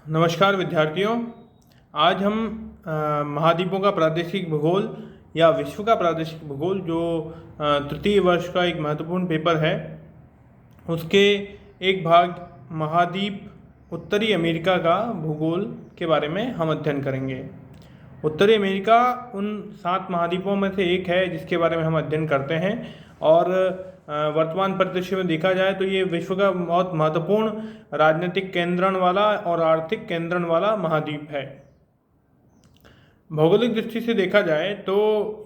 नमस्कार विद्यार्थियों। आज हम महाद्वीपों का प्रादेशिक भूगोल या विश्व का प्रादेशिक भूगोल जो तृतीय वर्ष का एक महत्वपूर्ण पेपर है, उसके एक भाग महाद्वीप उत्तरी अमेरिका का भूगोल के बारे में हम अध्ययन करेंगे। उत्तरी अमेरिका उन 7 महाद्वीपों में से एक है जिसके बारे में हम अध्ययन करते हैं और वर्तमान परिदृश्य में देखा जाए तो ये विश्व का बहुत महत्वपूर्ण राजनीतिक केंद्रण वाला और आर्थिक केंद्रण वाला महाद्वीप है। भौगोलिक दृष्टि से देखा जाए तो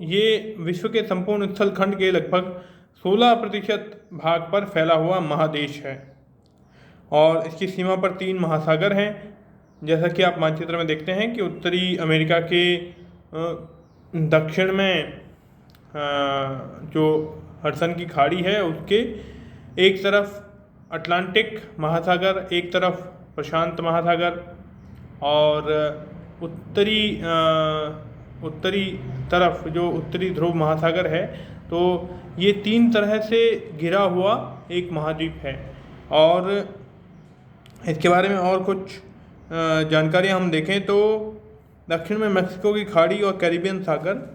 ये विश्व के संपूर्ण स्थलखंड के लगभग 16% भाग पर फैला हुआ महादेश है और इसकी सीमा पर 3 महासागर हैं। जैसा कि आप मानचित्र में देखते हैं कि उत्तरी अमेरिका के दक्षिण में जो हडसन की खाड़ी है उसके एक तरफ अटलांटिक महासागर, एक तरफ प्रशांत महासागर और उत्तरी तरफ जो उत्तरी ध्रुव महासागर है। तो ये 3 तरह से घिरा हुआ एक महाद्वीप है। और इसके बारे में और कुछ जानकारी हम देखें तो दक्षिण में मैक्सिको की खाड़ी और कैरिबियन सागर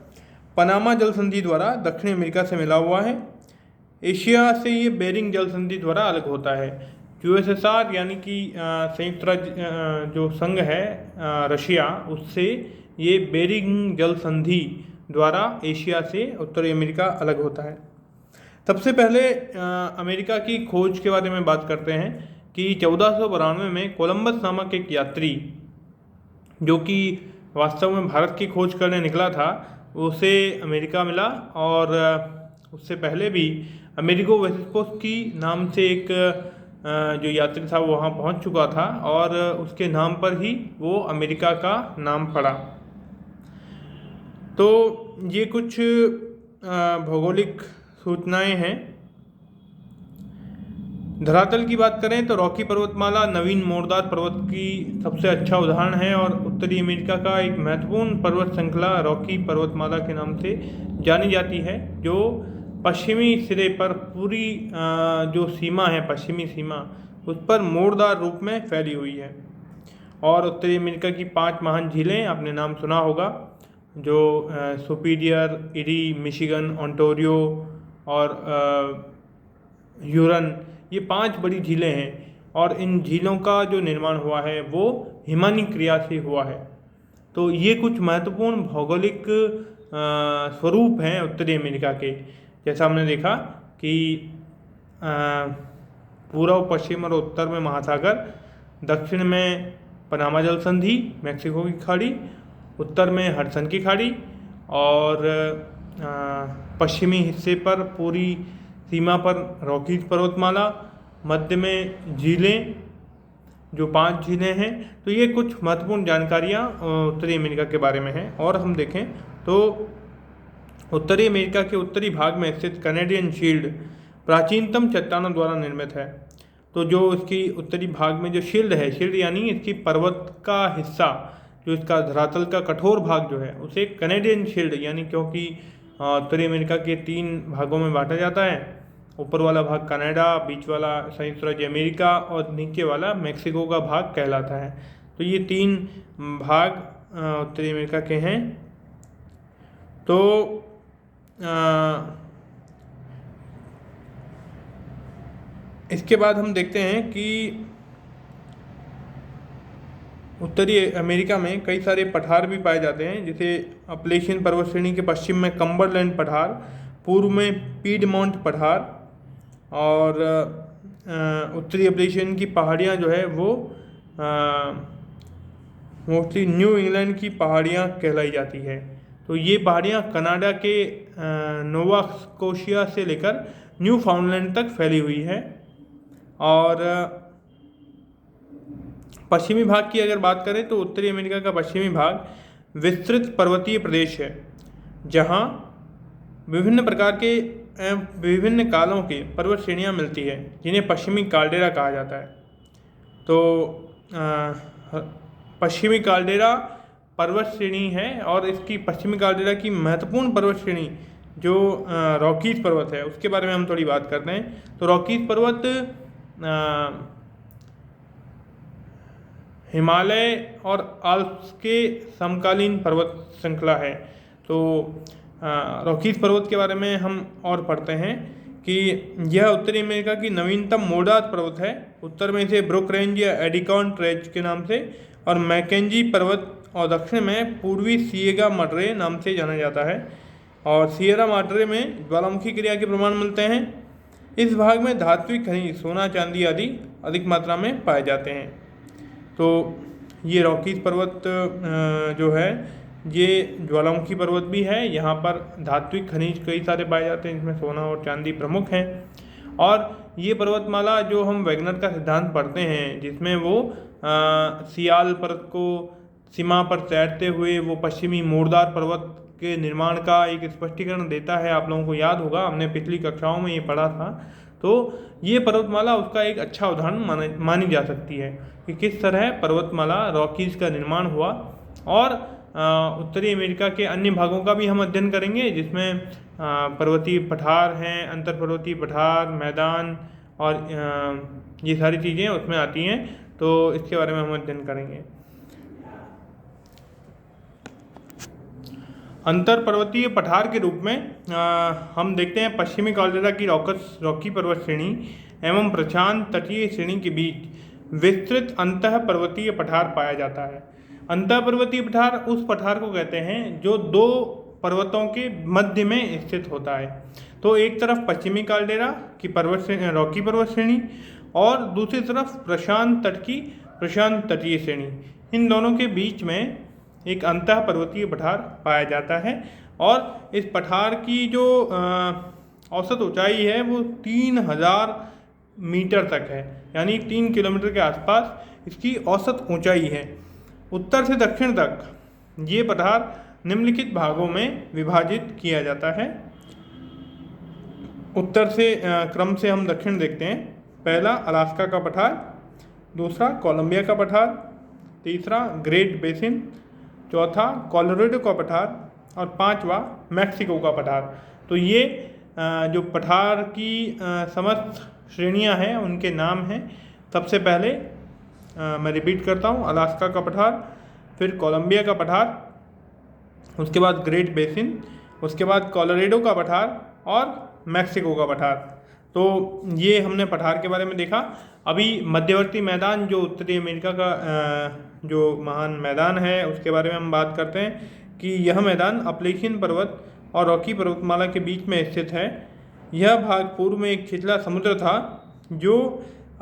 पनामा जल संधि द्वारा दक्षिणी अमेरिका से मिला हुआ है। एशिया से ये बेरिंग जल संधि द्वारा अलग होता है। यूएसएसआर यानी कि संयुक्त राज्य जो संघ है रशिया, उससे ये बेरिंग जल संधि द्वारा एशिया से उत्तरी अमेरिका अलग होता है। सबसे पहले अमेरिका की खोज के बारे में बात करते हैं कि 1492 में कोलंबस नामक एक यात्री जो कि वास्तव में भारत की खोज करने निकला था, उसे अमेरिका मिला। और उससे पहले भी अमेरिगो वेस्पुस्की नाम से एक जो यात्री था वो वहाँ पहुँच चुका था और उसके नाम पर ही वो अमेरिका का नाम पड़ा। तो ये कुछ भौगोलिक सूचनाएं हैं। धरातल की बात करें तो रॉकी पर्वतमाला नवीन मोरदार पर्वत की सबसे अच्छा उदाहरण है और उत्तरी अमेरिका का एक महत्वपूर्ण पर्वत श्रृंखला रॉकी पर्वतमाला के नाम से जानी जाती है, जो पश्चिमी सिरे पर पूरी जो सीमा है, पश्चिमी सीमा, उस पर मोरदार रूप में फैली हुई है। और उत्तरी अमेरिका की 5 महान झीलें आपने नाम सुना होगा, जो सुपीरियर, इरी, मिशिगन, ओंटारियो और ह्यूरन, ये 5 बड़ी झीलें हैं। और इन झीलों का जो निर्माण हुआ है वो हिमानी क्रिया से हुआ है। तो ये कुछ महत्वपूर्ण भौगोलिक स्वरूप हैं उत्तरी अमेरिका के। जैसा हमने देखा कि पूर्व, पश्चिम और उत्तर में महासागर, दक्षिण में पनामा जल संधि, मैक्सिको की खाड़ी, उत्तर में हडसन की खाड़ी और पश्चिमी हिस्से पर पूरी सीमा पर रॉकीज पर्वतमाला, मध्य में झीलें जो 5 झीलें हैं। तो ये कुछ महत्वपूर्ण जानकारियाँ उत्तरी अमेरिका के बारे में हैं। और हम देखें तो उत्तरी अमेरिका के उत्तरी भाग में स्थित कैनेडियन शील्ड प्राचीनतम चट्टानों द्वारा निर्मित है। तो जो इसकी उत्तरी भाग में जो शील्ड है, शील्ड यानी इसकी पर्वत का हिस्सा, जो इसका धरातल का कठोर भाग जो है, उसे कैनेडियन शील्ड यानी, क्योंकि उत्तरी अमेरिका के 3 भागों में बांटा जाता है। ऊपर वाला भाग कनाडा, बीच वाला संयुक्त राज्य अमेरिका और नीचे वाला मेक्सिको का भाग कहलाता है। तो ये 3 भाग उत्तरी अमेरिका के हैं। तो इसके बाद हम देखते हैं कि उत्तरी अमेरिका में कई सारे पठार भी पाए जाते हैं, जैसे अपलेशियन पर्वत श्रेणी के पश्चिम में कम्बरलैंड पठार, पूर्व में पीडमोंट पठार और उत्तरी अपलेशियन की पहाड़ियाँ जो है वो मोस्टली न्यू इंग्लैंड की पहाड़ियाँ कहलाई जाती है। तो ये पहाड़ियाँ कनाडा के नोवा स्कोशिया से लेकर न्यू फाउंडलैंड तक फैली हुई है। और पश्चिमी भाग की अगर बात करें तो उत्तरी अमेरिका का पश्चिमी भाग विस्तृत पर्वतीय प्रदेश है, जहाँ विभिन्न प्रकार के विभिन्न कालों के पर्वत श्रेणियाँ मिलती है, जिन्हें पश्चिमी काल्डेरा कहा जाता है। तो पश्चिमी काल्डेरा पर्वत श्रेणी है और इसकी पश्चिमी काल्डेरा की महत्वपूर्ण पर्वत श्रेणी जो रॉकीज पर्वत है, उसके बारे में हम थोड़ी बात करते हैं। तो रॉकीज पर्वत हिमालय और आल्प्स के समकालीन पर्वत श्रृंखला है। तो रॉकीज पर्वत के बारे में हम और पढ़ते हैं कि यह उत्तरी अमेरिका की नवीनतम मोर्डात पर्वत है। उत्तर में इसे ब्रुक रेंज या एडिकॉन रेंज के नाम से और मैकेंजी पर्वत और दक्षिण में पूर्वी सिएगा माड्रे नाम से जाना जाता है। और सिएरा माड्रे में ज्वालामुखी क्रिया के प्रमाण मिलते हैं। इस भाग में धात्विक खनिज सोना चांदी आदि अधिक मात्रा में पाए जाते हैं। तो ये रॉकीज पर्वत जो है ये ज्वालामुखी पर्वत भी है। यहाँ पर धात्विक खनिज कई सारे पाए जाते हैं, इसमें सोना और चांदी प्रमुख हैं। और ये पर्वतमाला जो हम वैगनर का सिद्धांत पढ़ते हैं, जिसमें वो सियाल पर्वत को सीमा पर तैरते हुए वो पश्चिमी मोरदार पर्वत के निर्माण का एक स्पष्टीकरण देता है। आप लोगों को याद होगा, हमने पिछली कक्षाओं में ये पढ़ा था। तो ये पर्वतमाला उसका एक अच्छा उदाहरण मानी जा सकती है कि किस तरह पर्वतमाला रॉकीज का निर्माण हुआ। और उत्तरी अमेरिका के अन्य भागों का भी हम अध्ययन करेंगे, जिसमें पर्वतीय पठार हैं, अंतर पर्वतीय पठार, मैदान और ये सारी चीज़ें उसमें आती हैं। तो इसके बारे में हम अध्ययन करेंगे। अंतर पर्वतीय पठार के रूप में हम देखते हैं पश्चिमी काल्डेरा की रॉकी पर्वत श्रेणी एवं प्रशांत तटीय श्रेणी के बीच विस्तृत अंतः पर्वतीय पठार पाया जाता है। अंतः पर्वतीय पठार उस पठार को कहते हैं जो दो पर्वतों के मध्य में स्थित होता है। तो एक तरफ पश्चिमी काल्डेरा की रॉकी पर्वत श्रेणी और दूसरी तरफ प्रशांत तट की प्रशांत तटीय श्रेणी, इन दोनों के बीच में एक अंतः पर्वतीय पठार पाया जाता है। और इस पठार की जो औसत ऊंचाई है वो 3000 मीटर तक है, यानी 3 किलोमीटर के आसपास इसकी औसत ऊंचाई है। उत्तर से दक्षिण तक ये पठार निम्नलिखित भागों में विभाजित किया जाता है। उत्तर से क्रम से हम दक्षिण देखते हैं। पहला अलास्का का पठार, दूसरा कोलंबिया का पठार, तीसरा ग्रेट बेसिन, चौथा कोलोराडो का पठार और पांचवा मैक्सिको का पठार। तो ये जो पठार की समस्त श्रेणियां हैं उनके नाम हैं। सबसे पहले मैं रिपीट करता हूँ, अलास्का का पठार, फिर कोलंबिया का पठार, उसके बाद ग्रेट बेसिन, उसके बाद कोलोराडो का पठार और मैक्सिको का पठार। तो ये हमने पठार के बारे में देखा। अभी मध्यवर्ती मैदान जो उत्तरी अमेरिका का जो महान मैदान है उसके बारे में हम बात करते हैं कि यह मैदान अपलेशियन पर्वत और रॉकी पर्वतमाला के बीच में स्थित है। यह भाग पूर्व में एक छिछला समुद्र था जो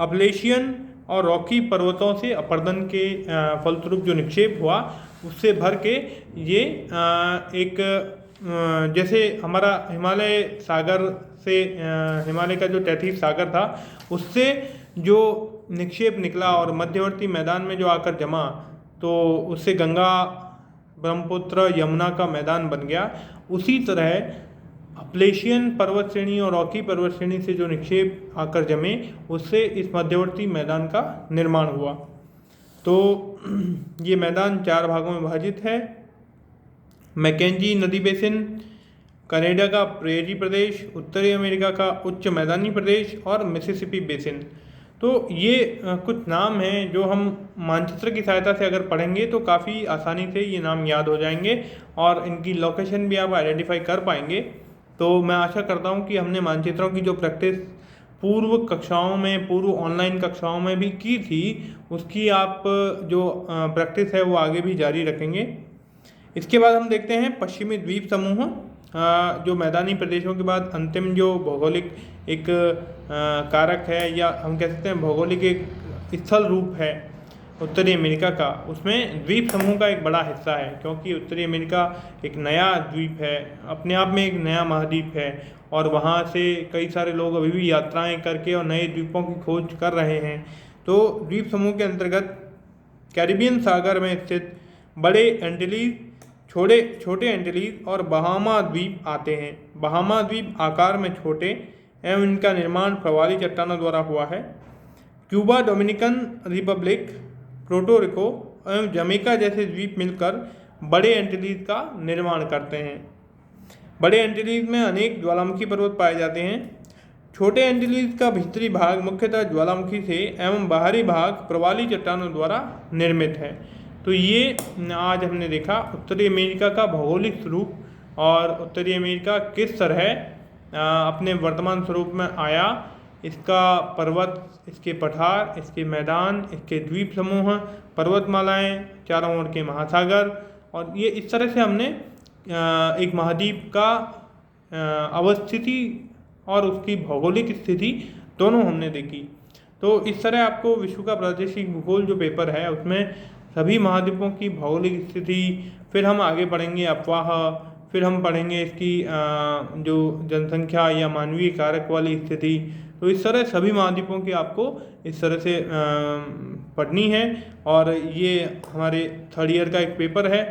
अपलेशियन और रॉकी पर्वतों से अपर्दन के फलस्वरूप जो निक्षेप हुआ उससे भर के ये एक जैसे हमारा हिमालय सागर से हिमालय का जो तैतीस सागर था उससे जो निक्षेप निकला और मध्यवर्ती मैदान में जो आकर जमा, तो उससे गंगा ब्रह्मपुत्र यमुना का मैदान बन गया। उसी तरह अपलेशियन पर्वत श्रेणी और रॉकी पर्वत श्रेणी से जो निक्षेप आकर जमे उससे इस मध्यवर्ती मैदान का निर्माण हुआ। तो ये मैदान 4 भागों में विभाजित है। मैकेंजी नदी बेसिन, कनाडा का प्रेरी प्रदेश, उत्तरी अमेरिका का उच्च मैदानी प्रदेश और मिसिसिपी बेसिन। तो ये कुछ नाम हैं जो हम मानचित्र की सहायता से अगर पढ़ेंगे तो काफ़ी आसानी से ये नाम याद हो जाएंगे और इनकी लोकेशन भी आप आइडेंटिफाई कर पाएंगे। तो मैं आशा करता हूँ कि हमने मानचित्रों की जो प्रैक्टिस पूर्व कक्षाओं में, पूर्व ऑनलाइन कक्षाओं में भी की थी, उसकी आप जो प्रैक्टिस है वो आगे भी जारी रखेंगे। इसके बाद हम देखते हैं पश्चिमी द्वीप समूह, जो मैदानी प्रदेशों के बाद अंतिम जो भौगोलिक एक कारक है या हम कह सकते हैं भौगोलिक एक स्थल रूप है उत्तरी अमेरिका का, उसमें द्वीप समूह का एक बड़ा हिस्सा है। क्योंकि उत्तरी अमेरिका एक नया द्वीप है, अपने आप में एक नया महाद्वीप है और वहाँ से कई सारे लोग अभी भी यात्राएं करके और नए द्वीपों की खोज कर रहे हैं। तो द्वीप समूह के अंतर्गत कैरिबियन सागर में स्थित बड़े एंटिलीज, छोटे एंटिलीज और बहामा द्वीप आते हैं। बहामा द्वीप आकार में छोटे एवं इनका निर्माण प्रवाली चट्टानों द्वारा हुआ है। Cuba, Dominican Republic, Puerto Rico एवं जमैका जैसे द्वीप मिलकर बड़े एंटिलीज का निर्माण करते हैं। बड़े एंटिलीज में अनेक ज्वालामुखी पर्वत पाए जाते हैं। छोटे एंटीलीज का भीतरी भाग मुख्यतः ज्वालामुखी से एवं बाहरी भाग प्रवाली चट्टानों द्वारा निर्मित है। तो ये आज हमने देखा उत्तरी अमेरिका का भौगोलिक स्वरूप और उत्तरी अमेरिका किस तरह अपने वर्तमान स्वरूप में आया, इसका पर्वत, इसके पठार, इसके मैदान, इसके द्वीप समूह, पर्वतमालाएं, चारों ओर के महासागर, और ये इस तरह से हमने एक महाद्वीप का अवस्थिति और उसकी भौगोलिक स्थिति दोनों हमने देखी। तो इस तरह आपको विश्व का प्रादेशिक भूगोल जो पेपर है उसमें सभी महाद्वीपों की भौगोलिक स्थिति, फिर हम आगे पढ़ेंगे अफवाह, फिर हम पढ़ेंगे इसकी जो जनसंख्या या मानवीय कारक वाली स्थिति। तो इस तरह सभी महाद्वीपों की आपको इस तरह से पढ़नी है, और ये हमारे थर्ड ईयर का एक पेपर है,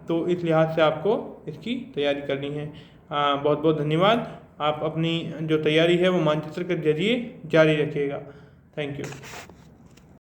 तो इस लिहाज से आपको इसकी तैयारी करनी है। बहुत बहुत धन्यवाद। आप अपनी जो तैयारी है वो मानचित्र के जरिए जारी रखिएगा। Thank you.